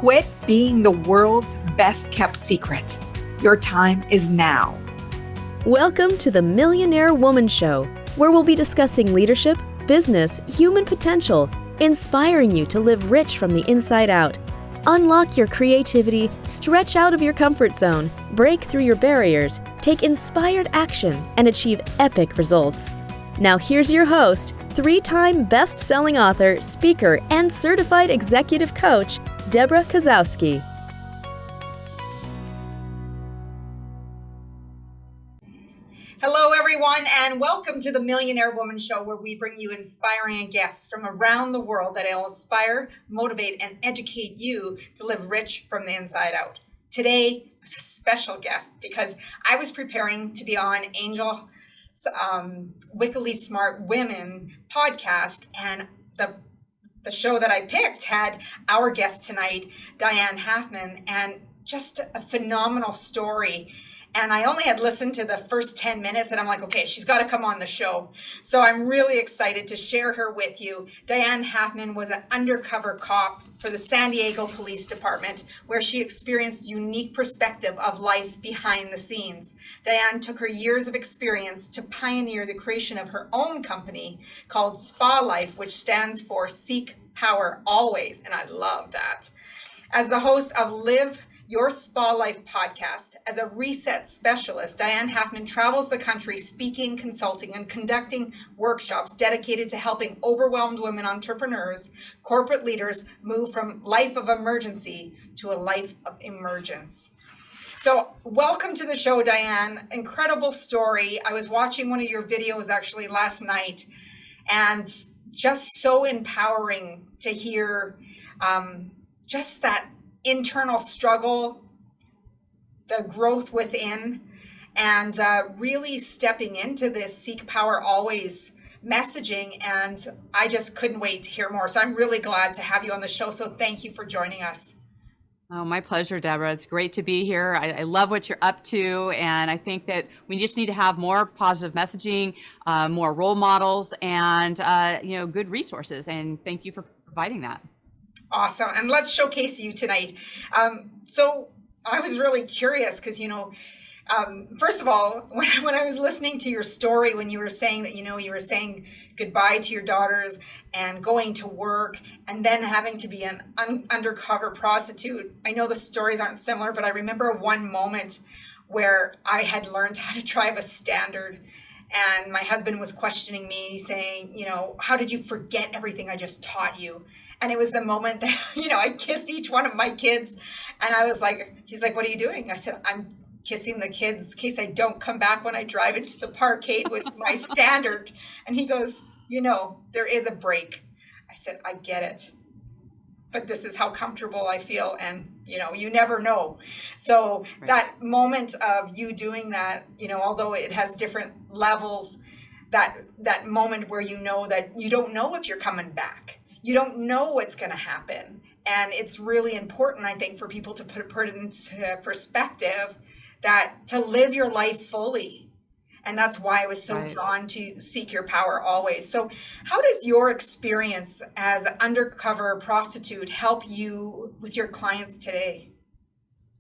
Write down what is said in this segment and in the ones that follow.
Quit being the world's best kept secret. Your time is now. Welcome to the Millionaire Woman Show, where we'll be discussing leadership, business, human potential, inspiring you to live rich from the inside out. Unlock your creativity, stretch out of your comfort zone, break through your barriers, take inspired action, and achieve epic results. Now here's your host, three-time best-selling author, speaker, and certified executive coach, Debra Kasowski. Hello, everyone, and welcome to the Millionaire Woman Show, where we bring you inspiring guests from around the world that will inspire, motivate, and educate you to live rich from the inside out. Today was a special guest because I was preparing to be on Angel Wickedly Smart Women podcast, and the show that I picked had our guest tonight, Diane Halfman, and just a phenomenal story. And I only had listened to the first 10 minutes and I'm like, okay, she's got to come on the show. So I'm really excited to share her with you. Diane Halfman was an undercover cop for the San Diego Police Department, where she experienced unique perspective of life behind the scenes. Diane took her years of experience to pioneer the creation of her own company called Spa Life, which stands for Seek Power Always. And I love that. As the host of Live Your Spa Life podcast, as a reset specialist, Diane Halfman travels the country speaking, consulting, and conducting workshops dedicated to helping overwhelmed women entrepreneurs, corporate leaders move from life of emergency to a life of emergence. So welcome to the show, Diane. Incredible story. I was watching one of your videos actually last night, and just so empowering to hear just that internal struggle, the growth within, and really stepping into this Seek Power Always messaging. And I just couldn't wait to hear more. So I'm really glad to have you on the show. So thank you for joining us. Oh, my pleasure, Deborah. It's great to be here. I love what you're up to. And I think that we just need to have more positive messaging, more role models, and good resources. And thank you for providing that. Awesome. And let's showcase you tonight. So I was really curious because, first of all, when I was listening to your story, when you were saying that, you were saying goodbye to your daughters and going to work and then having to be an undercover prostitute. I know the stories aren't similar, but I remember one moment where I had learned how to drive a Standard. And my husband was questioning me, saying, how did you forget everything I just taught you? And it was the moment that, I kissed each one of my kids. And I was like, he's like, what are you doing? I said, I'm kissing the kids in case I don't come back when I drive into the parkade with my Standard. And he goes, there is a break. I said, I get it. But this is how comfortable I feel. And, you never know. So right. That moment of you doing that, although it has different levels, that moment where that you don't know if you're coming back. You don't know what's going to happen. And it's really important, I think, for people to put it into perspective, that to live your life fully. And that's why I was so drawn to Seek Your Power Always. So how does your experience as an undercover prostitute help you with your clients today?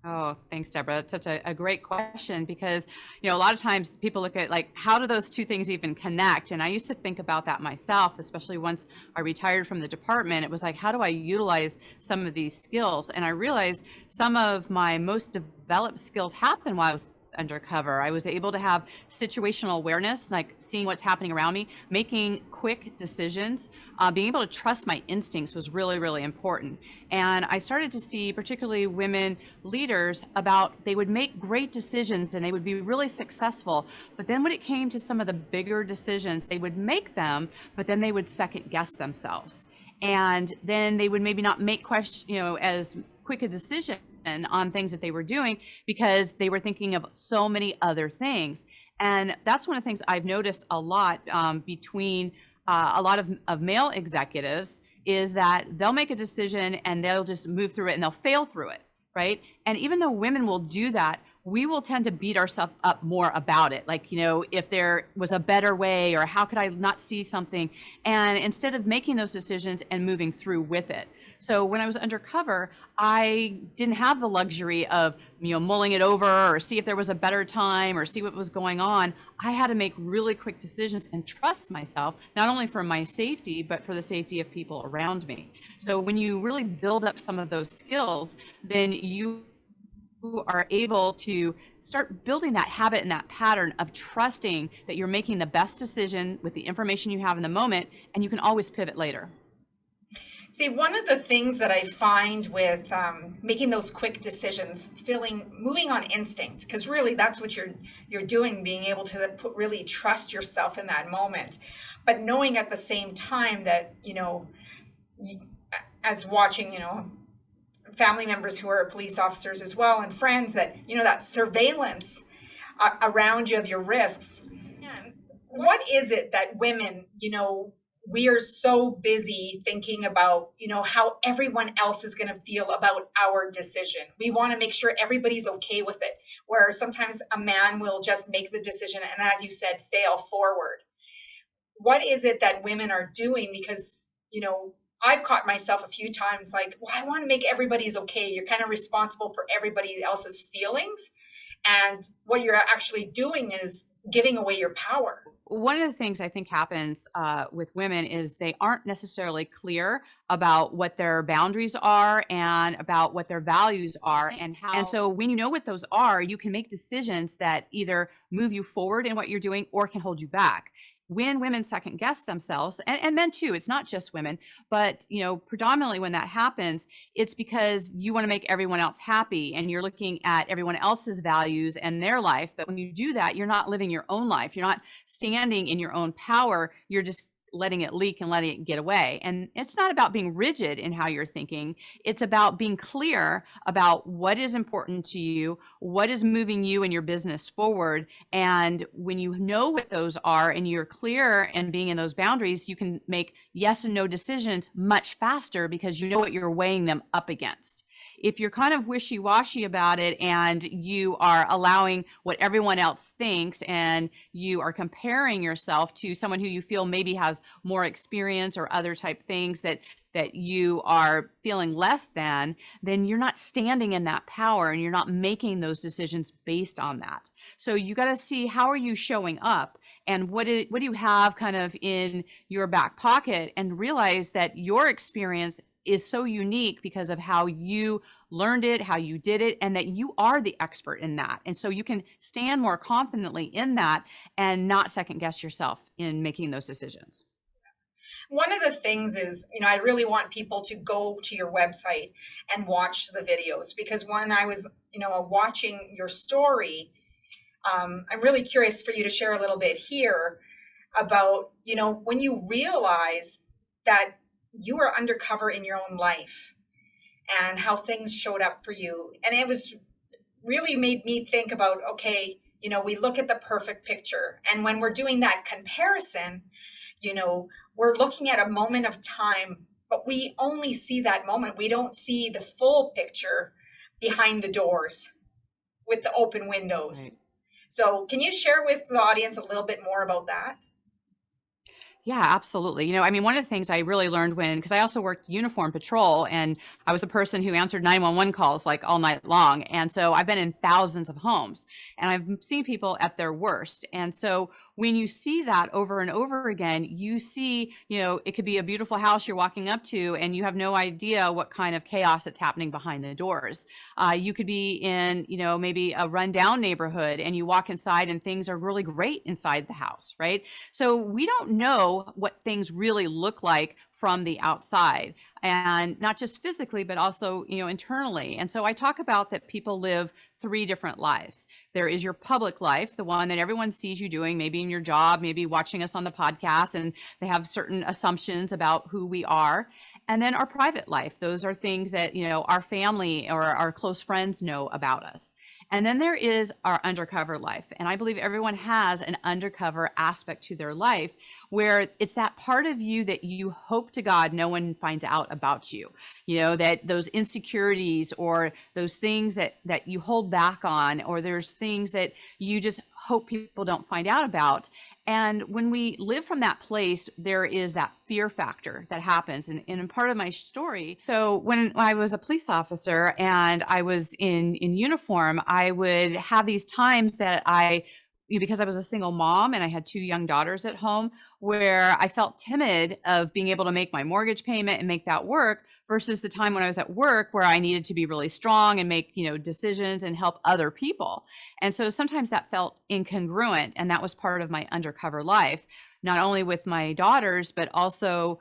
Oh, thanks, Deborah. That's such a great question because, a lot of times people look at how do those two things even connect? And I used to think about that myself, especially once I retired from the department. It was how do I utilize some of these skills? And I realized some of my most developed skills happened while I was undercover. I was able to have situational awareness, seeing what's happening around me, making quick decisions, being able to trust my instincts was really, really important. And I started to see particularly women leaders they would make great decisions and they would be really successful. But then when it came to some of the bigger decisions, they would make them, but then they would second guess themselves. And then they would maybe not make as quick a decision on things that they were doing because they were thinking of so many other things. And that's one of the things I've noticed a lot between a lot of male executives is that they'll make a decision and they'll just move through it and they'll fail through it, right? And even though women will do that, we will tend to beat ourselves up more about it. If there was a better way or how could I not see something? And instead of making those decisions and moving through with it. So when I was undercover, I didn't have the luxury of, mulling it over or see if there was a better time or see what was going on. I had to make really quick decisions and trust myself, not only for my safety, but for the safety of people around me. So when you really build up some of those skills, then you are able to start building that habit and that pattern of trusting that you're making the best decision with the information you have in the moment, and you can always pivot later. See, one of the things that I find with making those quick decisions, moving on instinct, because really that's what you're doing, being able to really trust yourself in that moment, but knowing at the same time that, as watching, family members who are police officers as well, and friends, that that surveillance around you of your risks. What is it that women, we are so busy thinking about, how everyone else is going to feel about our decision. We want to make sure everybody's okay with it, where sometimes a man will just make the decision and, as you said, fail forward. What is it that women are doing? Because, I've caught myself a few times like, well, I want to make everybody's okay. You're kind of responsible for everybody else's feelings. And what you're actually doing is giving away your power. One of the things I think happens with women is they aren't necessarily clear about what their boundaries are and about what their values are and how. And so when you know what those are, you can make decisions that either move you forward in what you're doing or can hold you back. When women second guess themselves, and men too, it's not just women, but predominantly when that happens, it's because you want to make everyone else happy and you're looking at everyone else's values and their life. But when you do that, you're not living your own life. You're not standing in your own power. You're just letting it leak and letting it get away. And it's not about being rigid in how you're thinking. It's about being clear about what is important to you, what is moving you and your business forward. And when you know what those are and you're clear and being in those boundaries, you can make yes and no decisions much faster because you know what you're weighing them up against. If you're kind of wishy-washy about it and you are allowing what everyone else thinks and you are comparing yourself to someone who you feel maybe has more experience or other type things that you are feeling less than, then you're not standing in that power and you're not making those decisions based on that. So you got to see, how are you showing up and what do you have kind of in your back pocket, and realize that your experience is so unique because of how you learned it, how you did it, and that you are the expert in that. And so you can stand more confidently in that and not second guess yourself in making those decisions. One of the things is, I really want people to go to your website and watch the videos, because when I was, watching your story, I'm really curious for you to share a little bit here about, when you realize that you were undercover in your own life and how things showed up for you. And it was really made me think about, okay, we look at the perfect picture. And when we're doing that comparison, we're looking at a moment of time, but we only see that moment. We don't see the full picture behind the doors with the open windows. Right. So can you share with the audience a little bit more about that? Yeah, absolutely. One of the things I really learned because I also worked uniform patrol, and I was the person who answered 911 calls like all night long. And so I've been in thousands of homes and I've seen people at their worst. And so when you see that over and over again, you see, it could be a beautiful house you're walking up to and you have no idea what kind of chaos that's happening behind the doors. You could be in, maybe a rundown neighborhood and you walk inside and things are really great inside the house, right? So we don't know what things really look like from the outside, and not just physically, but also, internally. And so I talk about that people live 3 different lives. There is your public life, the one that everyone sees you doing, maybe in your job, maybe watching us on the podcast, and they have certain assumptions about who we are. And then our private life, those are things that, our family or our close friends know about us. And then there is our undercover life. And I believe everyone has an undercover aspect to their life where it's that part of you that you hope to God no one finds out about you. That those insecurities or those things that you hold back on, or there's things that you just hope people don't find out about. And when we live from that place, there is that fear factor that happens. And in part of my story, so when I was a police officer and I was in uniform, I would have these times that because I was a single mom and I had 2 young daughters at home, where I felt timid of being able to make my mortgage payment and make that work versus the time when I was at work where I needed to be really strong and make, decisions and help other people. And so sometimes that felt incongruent, and that was part of my undercover life, not only with my daughters, but also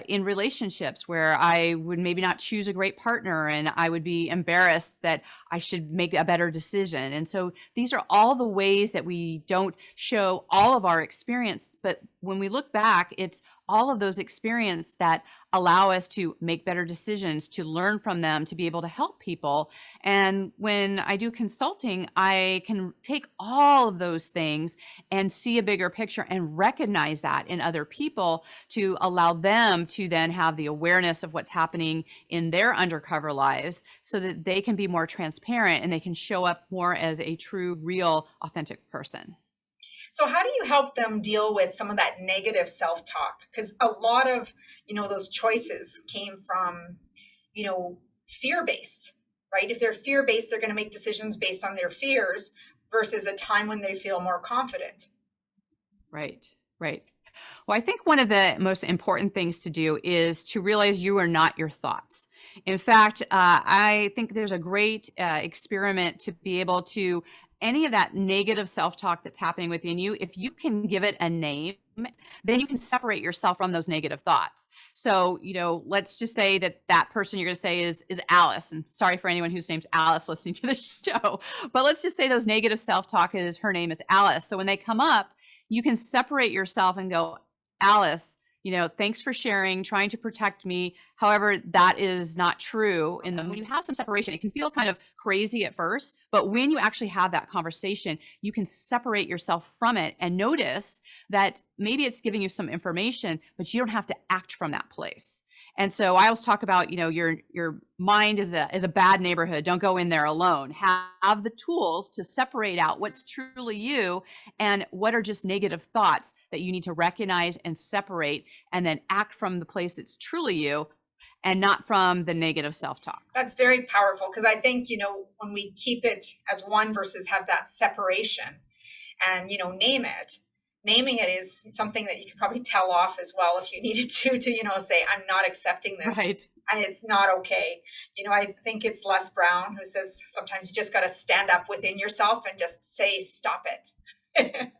in relationships where I would maybe not choose a great partner and I would be embarrassed that I should make a better decision. And so these are all the ways that we don't show all of our experience. But when we look back, it's all of those experiences that allow us to make better decisions, to learn from them, to be able to help people. And when I do consulting, I can take all of those things and see a bigger picture and recognize that in other people to allow them to then have the awareness of what's happening in their undercover lives so that they can be more transparent and they can show up more as a true, real, authentic person. So how do you help them deal with some of that negative self-talk? Because a lot of, those choices came from, fear-based, right? If they're fear-based, they're going to make decisions based on their fears versus a time when they feel more confident. Right. Well, I think one of the most important things to do is to realize you are not your thoughts. In fact, I think there's a great experiment to be able to any of that negative self-talk that's happening within you, if you can give it a name, then you can separate yourself from those negative thoughts. So, let's just say that person you're going to say is Alice. And sorry for anyone whose name's Alice listening to the show, but let's just say those negative self-talk is her name is Alice. So when they come up, you can separate yourself and go, Alice, thanks for sharing, trying to protect me. However, that is not true. And then when you have some separation, it can feel kind of crazy at first, but when you actually have that conversation, you can separate yourself from it and notice that maybe it's giving you some information, but you don't have to act from that place. And so I always talk about, your mind is a bad neighborhood. Don't go in there alone. Have the tools to separate out what's truly you and what are just negative thoughts that you need to recognize and separate and then act from the place that's truly you and not from the negative self-talk. That's very powerful because I think, when we keep it as one versus have that separation and, naming it is something that you could probably tell off as well if you needed to say, I'm not accepting this. Right. And it's not okay. I think it's Les Brown who says sometimes you just got to stand up within yourself and just say, stop it.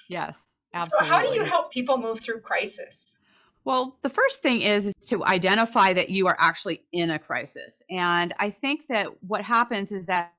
Yes, absolutely. So how do you help people move through crisis? Well, the first thing is to identify that you are actually in a crisis. And I think that what happens is that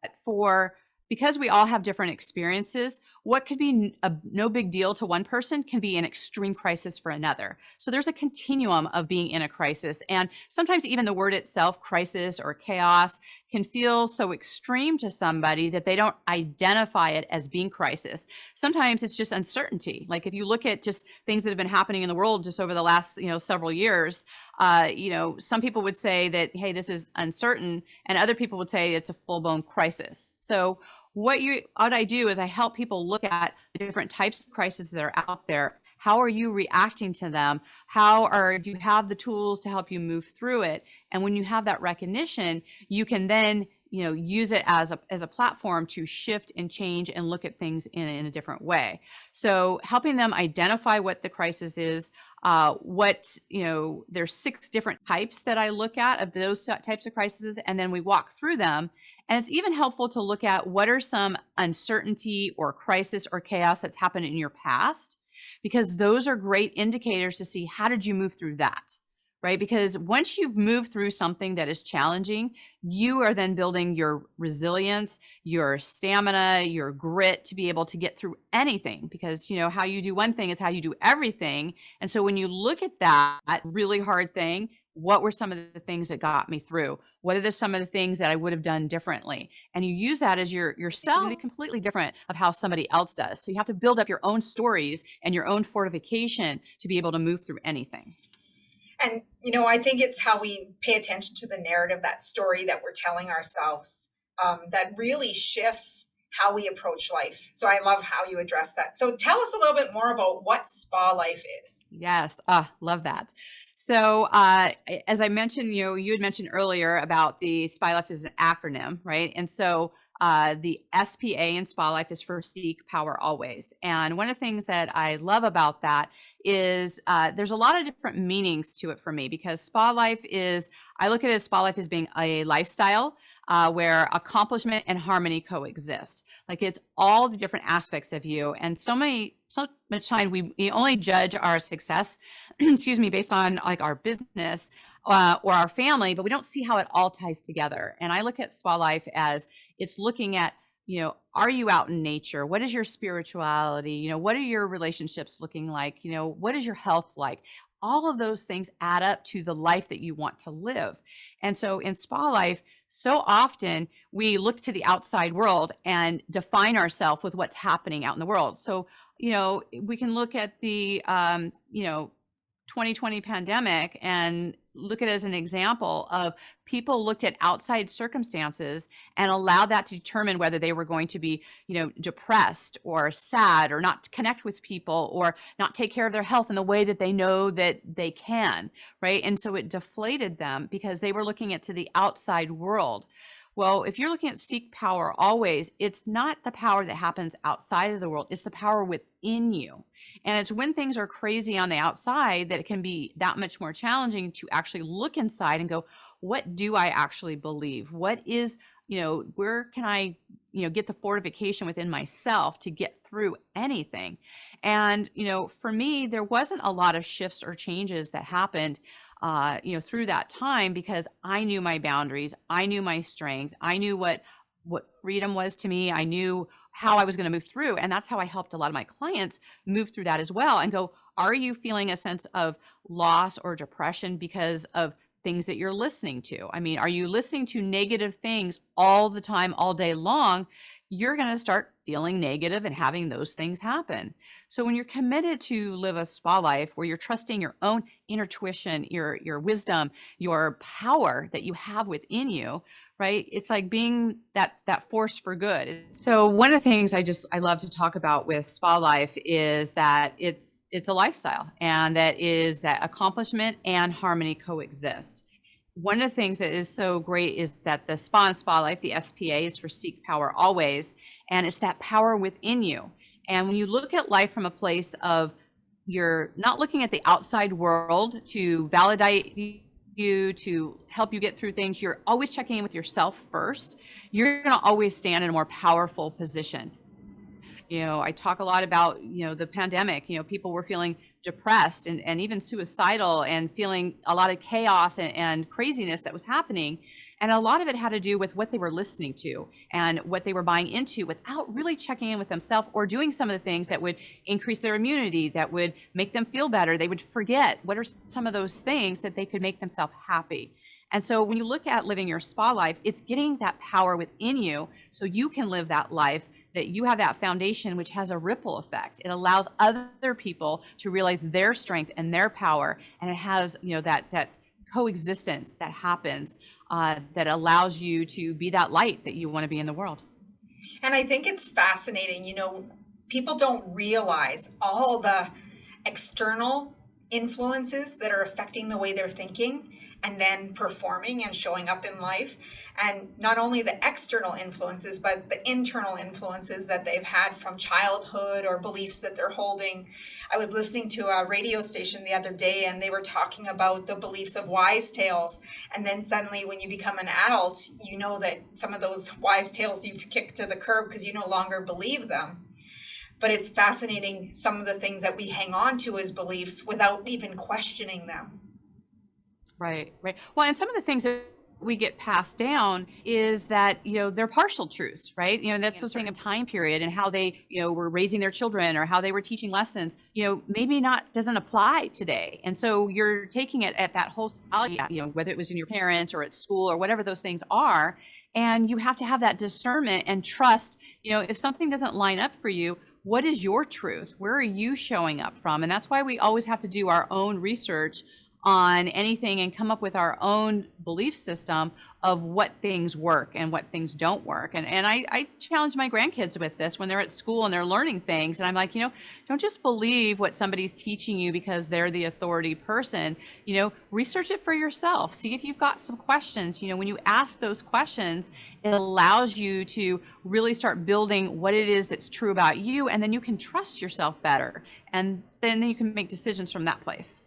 because we all have different experiences, what could be no big deal to one person can be an extreme crisis for another. So there's a continuum of being in a crisis. And sometimes even the word itself, crisis or chaos, can feel so extreme to somebody that they don't identify it as being crisis. Sometimes it's just uncertainty. Like if you look at just things that have been happening in the world just over the last, several years, some people would say that, hey, this is uncertain, and other people would say it's a full-blown crisis. So what I do is I help people look at the different types of crises that are out there. How are you reacting to them? Do you have the tools to help you move through it? And when you have that recognition, you can then use it as a platform to shift and change and look at things in a different way. So helping them identify what the crisis is, there's 6 different types that I look at of those types of crises, and then we walk through them. And it's even helpful to look at what are some uncertainty or crisis or chaos that's happened in your past, because those are great indicators to see how did you move through that. Right? Because once you've moved through something that is challenging, you are then building your resilience, your stamina, your grit to be able to get through anything. Because, how you do one thing is how you do everything. And so when you look at that really hard thing, what were some of the things that got me through? What are some of the things that I would have done differently? And you use that as yourself, be completely different of how somebody else does. So you have to build up your own stories and your own fortification to be able to move through anything. And, I think it's how we pay attention to the narrative, that story that we're telling ourselves, that really shifts how we approach life. So I love how you address that. So tell us a little bit more about what spa life is. Yes, love that. So, as I mentioned, you had mentioned earlier about the Spy Life is an acronym, right? And so, the SPA in Spa Life is for Seek Power Always. And one of the things that I love about that is there's a lot of different meanings to it for me, because Spa Life is, I look at it as Spa Life as being a lifestyle where accomplishment and harmony coexist. Like, it's all the different aspects of you. And so much time we only judge our success, excuse me, based on like our business or our family, but we don't see how it all ties together. And I look at Spa Life as it's looking at, are you out in nature? What is your spirituality? What are your relationships looking like? What is your health like? All of those things add up to the life that you want to live. And so in Spa Life, so often we look to the outside world and define ourselves with what's happening out in the world. So, we can look at the, 2020 pandemic and look at it as an example of people looked at outside circumstances and allowed that to determine whether they were going to be, depressed or sad or not connect with people or not take care of their health in the way that they know that they can, right? And so it deflated them because they were looking at to the outside world. Well, if you're looking at Seek Power Always, it's not the power that happens outside of the world, it's the power within you. And it's when things are crazy on the outside that it can be that much more challenging to actually look inside and go, what do I actually believe? What is, where can I, get the fortification within myself to get through anything? And, for me, there wasn't a lot of shifts or changes that happened through that time, because I knew my boundaries, I knew my strength, I knew what freedom was to me, I knew how I was going to move through. And that's how I helped a lot of my clients move through that as well and go, are you feeling a sense of loss or depression because of things that you're listening to? I mean, are you listening to negative things all the time, all day long? You're going to start feeling negative and having those things happen. So when you're committed to live a spa life where you're trusting your own intuition, your wisdom, your power that you have within you, right? It's like being that force for good. So one of the things I love to talk about with spa life is that it's a lifestyle, and that is that accomplishment and harmony coexist. One of the things that is so great is that the spa and spa life, the SPA, is for Seek Power Always, and it's that power within you. And when you look at life from a place of you're not looking at the outside world to validate you, to help you get through things, you're always checking in with yourself first, you're going to always stand in a more powerful position. I talk a lot about, the pandemic, people were feeling depressed and even suicidal and feeling a lot of chaos and craziness that was happening. And a lot of it had to do with what they were listening to and what they were buying into without really checking in with themselves or doing some of the things that would increase their immunity, that would make them feel better. They would forget what are some of those things that they could make themselves happy. And so when you look at living your spa life, it's getting that power within you so you can live that life, that you have that foundation, which has a ripple effect. It allows other people to realize their strength and their power. And it has, that coexistence that happens that allows you to be that light that you want to be in the world. And I think it's fascinating, people don't realize all the external influences that are affecting the way they're thinking and then performing and showing up in life. And not only the external influences, but the internal influences that they've had from childhood or beliefs that they're holding. I was listening to a radio station the other day, and they were talking about the beliefs of wives' tales. And then suddenly when you become an adult, you know that some of those wives' tales you've kicked to the curb because you no longer believe them. But it's fascinating, some of the things that we hang on to as beliefs without even questioning them. Right. Well, and some of the things that we get passed down is that, they're partial truths, right? That's the thing of time period and how they, were raising their children or how they were teaching lessons, maybe doesn't apply today. And so you're taking it at that whole, whether it was in your parents or at school or whatever those things are. And you have to have that discernment and trust, if something doesn't line up for you, what is your truth? Where are you showing up from? And that's why we always have to do our own research on anything and come up with our own belief system of what things work and what things don't work. And I challenge my grandkids with this when they're at school and they're learning things. And I'm like, don't just believe what somebody's teaching you because they're the authority person. Research it for yourself. See if you've got some questions. When you ask those questions, it allows you to really start building what it is that's true about you. And then you can trust yourself better. And then you can make decisions from that place.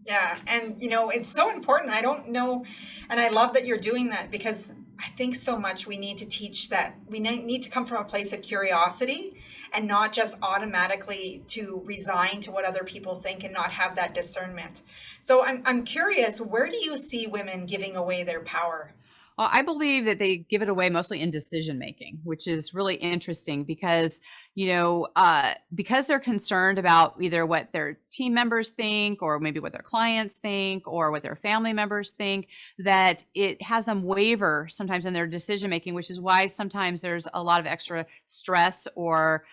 Yeah. And, it's so important. I don't know. And I love that you're doing that, because I think so much we need to teach that we need to come from a place of curiosity and not just automatically to resign to what other people think and not have that discernment. So I'm curious, where do you see women giving away their power? Well, I believe that they give it away mostly in decision making, which is really interesting because, because they're concerned about either what their team members think or maybe what their clients think or what their family members think, that it has them waver sometimes in their decision making, which is why sometimes there's a lot of extra stress or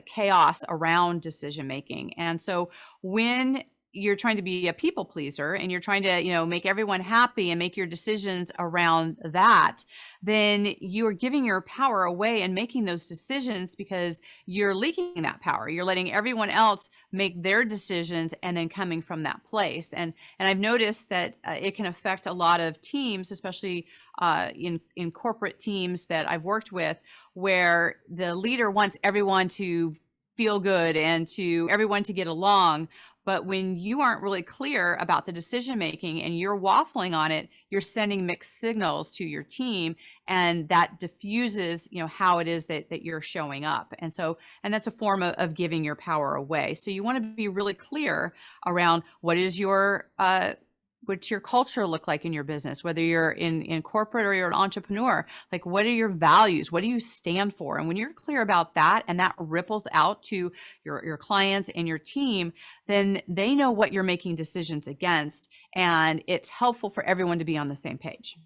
chaos around decision making. And so when you're trying to be a people pleaser and you're trying to, make everyone happy and make your decisions around that, then you are giving your power away and making those decisions because you're leaking that power. You're letting everyone else make their decisions and then coming from that place. And I've noticed that it can affect a lot of teams, especially in corporate teams that I've worked with, where the leader wants everyone to feel good and to everyone to get along. But when you aren't really clear about the decision making and you're waffling on it, you're sending mixed signals to your team, and that diffuses, how it is that you're showing up. And that's a form of giving your power away. So you want to be really clear around what's your culture look like in your business, whether you're in corporate or you're an entrepreneur. Like, what are your values? What do you stand for? And when you're clear about that and that ripples out to your clients and your team, then they know what you're making decisions against. And it's helpful for everyone to be on the same page.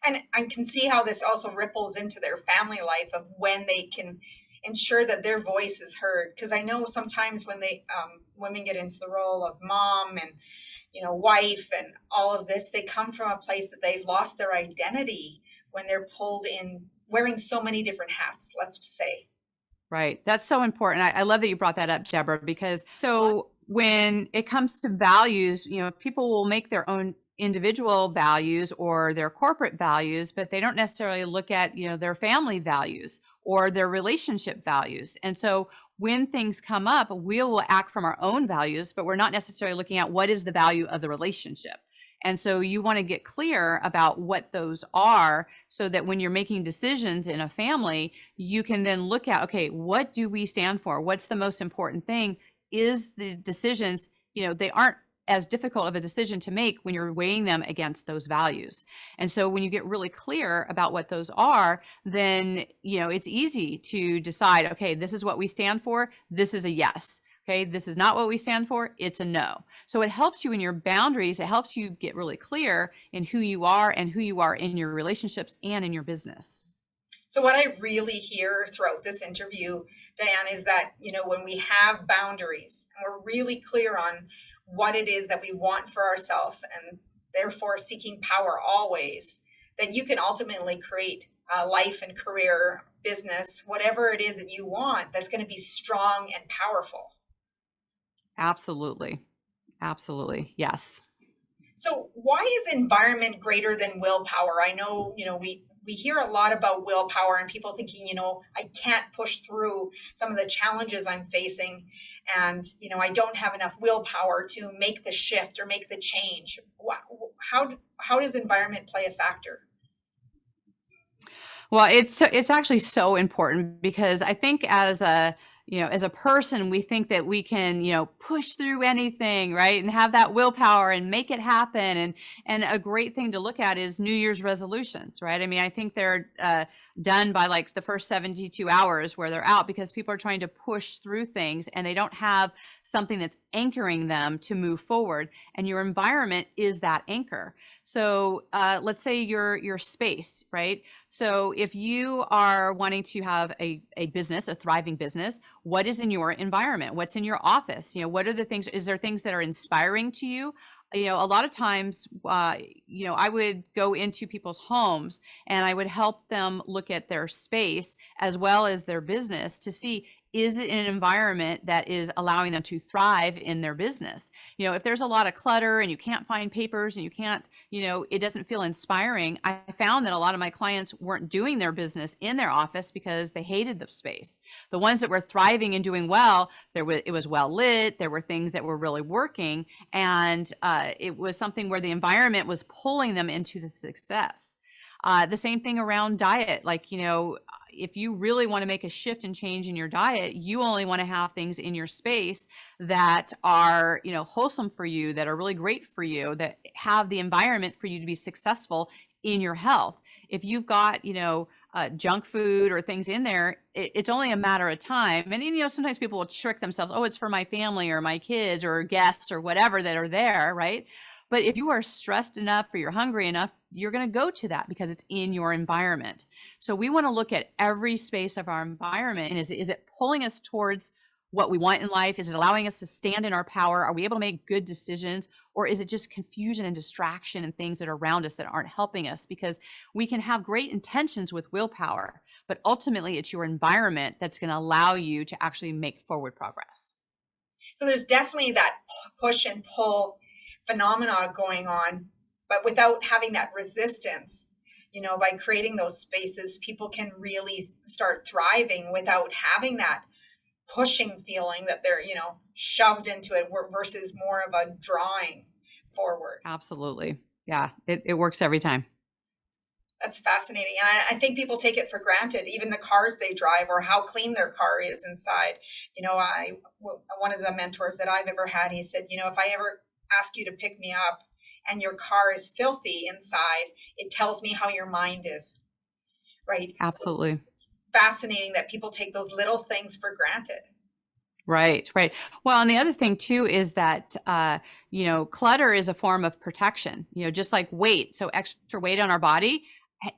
And I can see how this also ripples into their family life of when they can ensure that their voice is heard. Because I know sometimes when women get into the role of mom and wife and all of this, they come from a place that they've lost their identity when they're pulled in wearing so many different hats, let's say. Right. That's so important. I love that you brought that up, Debra, because when it comes to values, people will make their own individual values or their corporate values, but they don't necessarily look at, their family values or their relationship values. And so when things come up, we will act from our own values, but we're not necessarily looking at what is the value of the relationship. And so you want to get clear about what those are so that when you're making decisions in a family, you can then look at, okay, what do we stand for? What's the most important thing? Is the decisions, they aren't as difficult of a decision to make when you're weighing them against those values. And so when you get really clear about what those are, then, it's easy to decide, okay, this is what we stand for. This is a yes. Okay, this is not what we stand for. It's a no. So it helps you in your boundaries. It helps you get really clear in who you are and who you are in your relationships and in your business. So what I really hear throughout this interview, Diane, is that, when we have boundaries and we're really clear on what it is that we want for ourselves and therefore seeking power always, that you can ultimately create a life and career, business, whatever it is that you want, that's going to be strong and powerful. Absolutely. Absolutely. Yes. So why is environment greater than willpower? I know, we hear a lot about willpower and people thinking, I can't push through some of the challenges I'm facing. And, I don't have enough willpower to make the shift or make the change. How does environment play a factor? Well, it's actually so important because I think as a person, we think that we can, push through anything, right? And have that willpower and make it happen. And a great thing to look at is New Year's resolutions, right? I mean, I think they're done by like the first 72 hours where they're out because people are trying to push through things and they don't have something that's anchoring them to move forward. And your environment is that anchor. So let's say your space, right? So if you are wanting to have a business, a thriving business, what is in your environment? What's in your office? What are the things? Is there things that are inspiring to you? a lot of times, I would go into people's homes and I would help them look at their space as well as their business to see, is it an environment that is allowing them to thrive in their business? If there's a lot of clutter and you can't find papers and you can't, it doesn't feel inspiring. I found that a lot of my clients weren't doing their business in their office because they hated the space. The ones that were thriving and doing well, it was well lit. There were things that were really working, and it was something where the environment was pulling them into the success. The same thing around diet. Like, if you really want to make a shift and change in your diet, you only want to have things in your space that are, wholesome for you, that are really great for you, that have the environment for you to be successful in your health. If you've got, junk food or things in there, it's only a matter of time. And, sometimes people will trick themselves. Oh, it's for my family or my kids or guests or whatever that are there, right? But if you are stressed enough or you're hungry enough, you're going to go to that because it's in your environment. So we want to look at every space of our environment. And is it pulling us towards what we want in life? Is it allowing us to stand in our power? Are we able to make good decisions? Or is it just confusion and distraction and things that are around us that aren't helping us? Because we can have great intentions with willpower, but ultimately it's your environment that's going to allow you to actually make forward progress. So there's definitely that push and pull phenomena going on, but without having that resistance, by creating those spaces, people can really start thriving without having that pushing feeling that they're, shoved into it versus more of a drawing forward. Absolutely. Yeah, it works every time. That's fascinating. And I think people take it for granted, even the cars they drive or how clean their car is inside. One of the mentors that I've ever had, he said, if I ever ask you to pick me up and your car is filthy inside, it tells me how your mind is. Right. Absolutely. So it's fascinating that people take those little things for granted. Right. Well, and the other thing too is that, clutter is a form of protection, just like weight. So extra weight on our body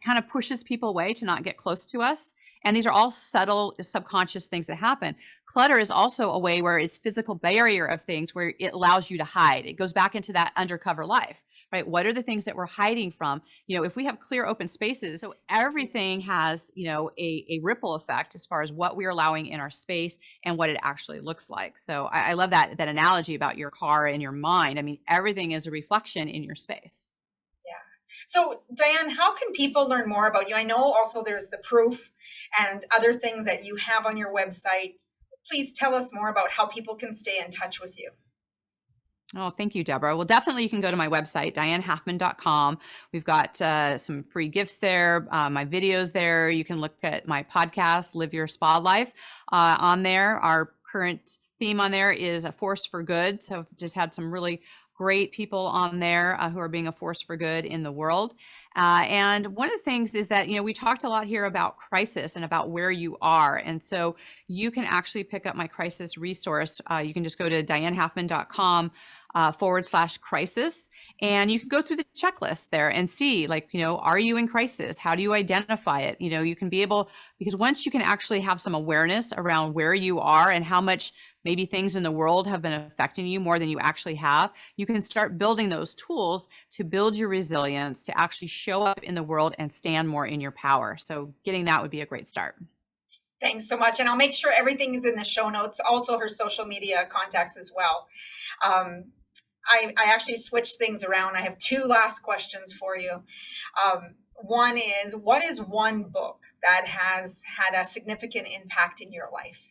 kind of pushes people away to not get close to us. And these are all subtle subconscious things that happen. Clutter is also a way where it's physical barrier of things where it allows you to hide. It goes back into that undercover life, right? What are the things that we're hiding from? If we have clear open spaces, so everything has, a ripple effect as far as what we're allowing in our space and what it actually looks like. So I love that analogy about your car and your mind. I mean, everything is a reflection in your space. Yeah. So Diane, how can people learn more about you? I know also there's the proof and other things that you have on your website. Please tell us more about how people can stay in touch with you. Oh, thank you, Deborah. Well, definitely you can go to my website, dianehalfman.com. We've got some free gifts there, my videos there. You can look at my podcast, Live Your Spa Life, on there. Our current theme on there is a force for good. So I've just had some really great people on there who are being a force for good in the world. And one of the things is that, we talked a lot here about crisis and about where you are. And so you can actually pick up my crisis resource. You can just go to dianehalfman.com /crisis. And you can go through the checklist there and see, are you in crisis? How do you identify it? You can be able, because once you can actually have some awareness around where you are and how much maybe things in the world have been affecting you more than you actually have, you can start building those tools to build your resilience, to actually show up in the world and stand more in your power. So getting that would be a great start. Thanks so much. And I'll make sure everything is in the show notes, also her social media contacts as well. I actually switched things around. I have two last questions for you. One is, what is one book that has had a significant impact in your life?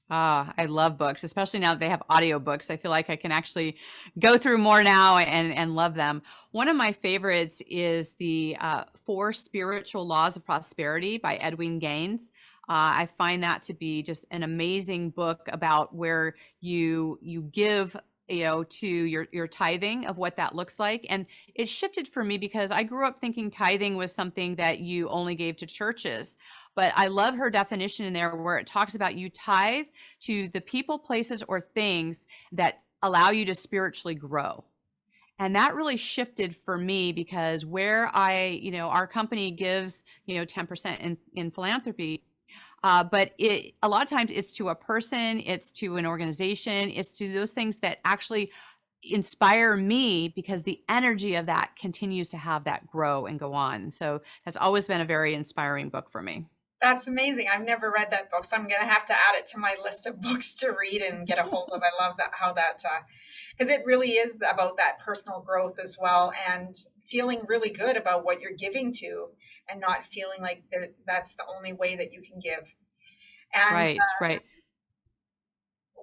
I love books, especially now that they have audiobooks. I feel like I can actually go through more now and love them. One of my favorites is the 4 Spiritual Laws of Prosperity by Edwin Gaines. I find that to be just an amazing book about where you give to your tithing of what that looks like. And it shifted for me because I grew up thinking tithing was something that you only gave to churches. But I love her definition in there where it talks about you tithe to the people, places, or things that allow you to spiritually grow. And that really shifted for me because where our company gives, 10% in philanthropy, but a lot of times it's to a person, it's to an organization, it's to those things that actually inspire me because the energy of that continues to have that grow and go on. So that's always been a very inspiring book for me. That's amazing. I've never read that book, so I'm going to have to add it to my list of books to read and get a hold of. I love that, how that, because it really is about that personal growth as well, and feeling really good about what you're giving to, and not feeling like that's the only way that you can give. And Right.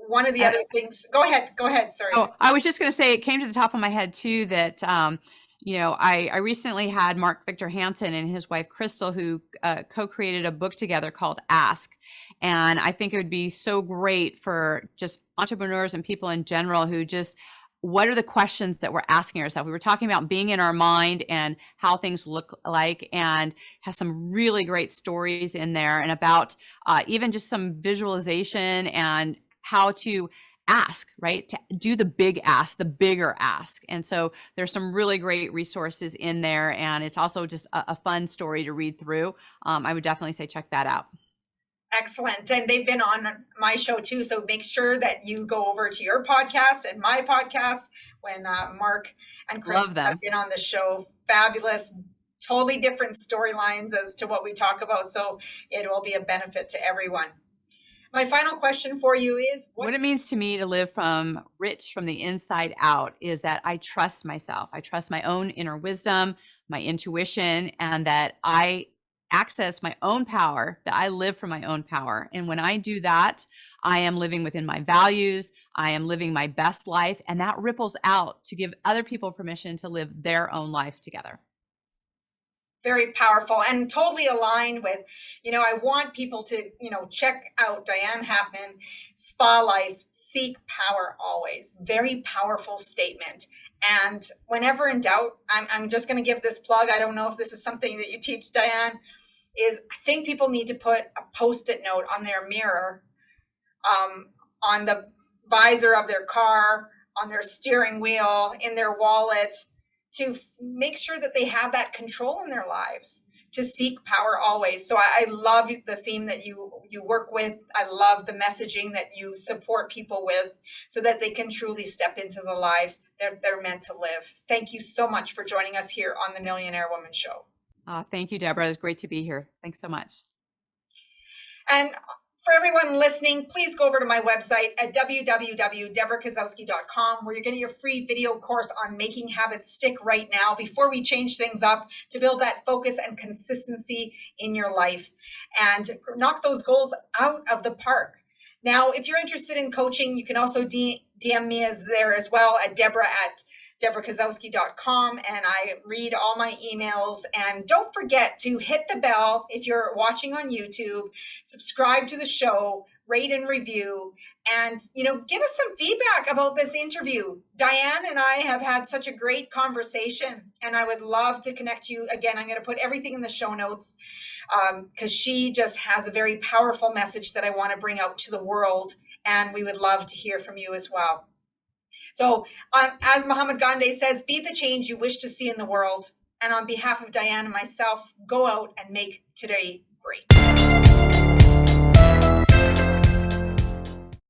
One of the other things, go ahead. Sorry. Oh, I was just going to say, it came to the top of my head too, that, I recently had Mark Victor Hansen and his wife, Crystal, who co-created a book together called Ask. And I think it would be so great for just entrepreneurs and people in general who just, what are the questions that we're asking ourselves? We were talking about being in our mind and how things look like, and has some really great stories in there, and about even just some visualization and how to ask, right? To do the big ask, the bigger ask. And so there's some really great resources in there, and it's also just a fun story to read through. I would definitely say check that out. Excellent. And they've been on my show too. So make sure that you go over to your podcast and my podcast when Mark and Chris have been on the show. Fabulous, totally different storylines as to what we talk about. So it will be a benefit to everyone. My final question for you is, what it means to me to live rich from the inside out is that I trust myself. I trust my own inner wisdom, my intuition, and that I access my own power, that I live from my own power. And when I do that, I am living within my values. I am living my best life, and that ripples out to give other people permission to live their own life together. Very powerful, and totally aligned with, I want people to, check out Diane Halfman, Spa Life, Seek Power Always. Very powerful statement. And whenever in doubt, I'm just going to give this plug. I don't know if this is something that you teach, Diane, I think people need to put a Post-it note on their mirror, on the visor of their car, on their steering wheel, in their wallet, to make sure that they have that control in their lives, to seek power always. So I love the theme that you work with. I love the messaging that you support people with, so that they can truly step into the lives they're meant to live. Thank you so much for joining us here on the Millionaire Woman Show. Thank you, Debra. It's great to be here. Thanks so much. And for everyone listening, please go over to my website at www.debrakasowski.com, where you're getting your free video course on making habits stick right now before we change things up, to build that focus and consistency in your life and knock those goals out of the park. Now, if you're interested in coaching, you can also DM me there as well at Debrakasowski.com, and I read all my emails. And don't forget to hit the bell if you're watching on YouTube, subscribe to the show, rate and review, and give us some feedback about this interview. Diane and I have had such a great conversation, and I would love to connect you again. I'm going to put everything in the show notes, because she just has a very powerful message that I want to bring out to the world, and we would love to hear from you as well. So as Muhammad Gandhi says, be the change you wish to see in the world. And on behalf of Diane and myself, go out and make today great.